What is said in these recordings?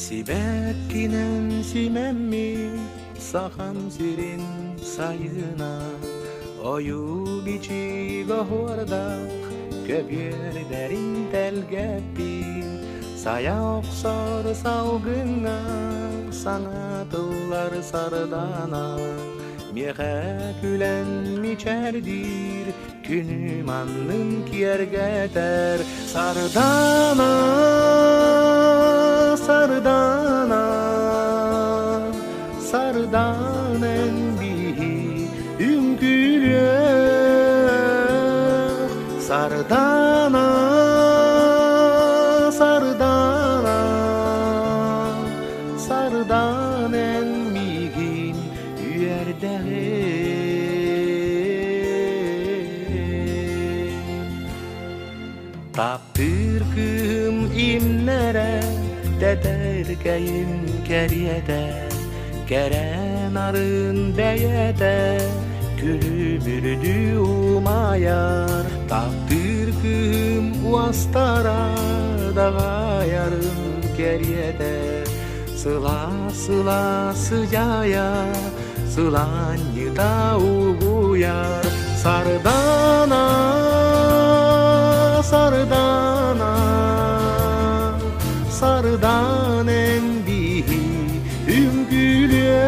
Sibekkinen simemmi sakam sirin sayına Oyu biçi gohordak köpyer derin telgepi Saya oksor salgına sanatıllar sardana Mihe gülen miçerdir günüm anın kiergeter Sardana, sardana, sardanen bihi üngülüyor Sardana, sardana, sardanen migin üyerdeği Taptırkım imlere Dedergeyim keriyede Keren arın beyede Külü bürüdü umayar Taptırkım uastara Dağa yarın keriyede Sıla sıla sıcaya Sılanyı da uyar Sardana Sardana, sardanen bihi üngülüyor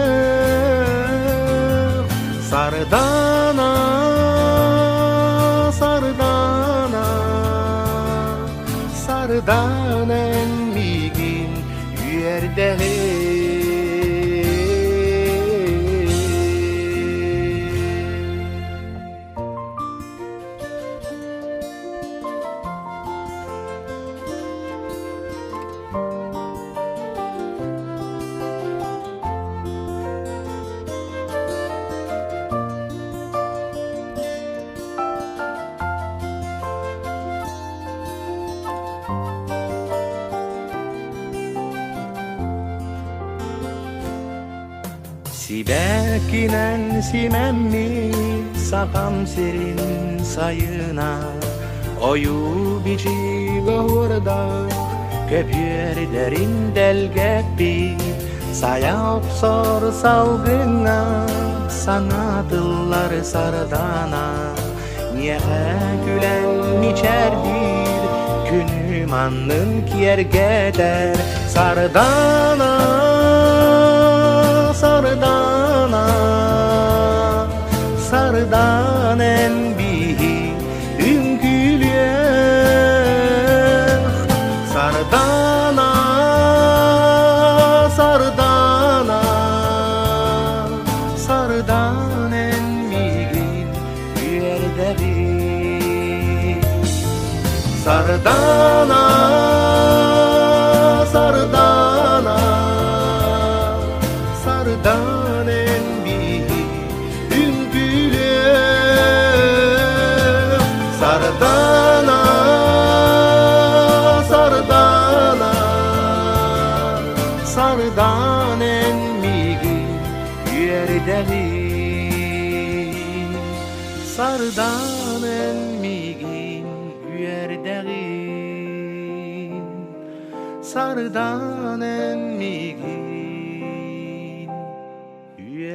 Sardana, sardana, sardanen migin üyerdeği Sibekkinen simemmi sakam sirin sayına Oyu biçi gohurda köpyer derin delgepi Saya oksor salgına sanatıllar sardana Niye gülen miçerdir günüm anın kiergeder Sardana Sardana, sardanen bihi üngülüyor Sardana, sardana, sardanen migin üyerdeği Sardana, sardana Sardanen bihi üngülüyor Sardana, sardana, sardanen migin üyerdeği Sardanen migin üyerdeği Sardanen migin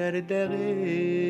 Yerdeği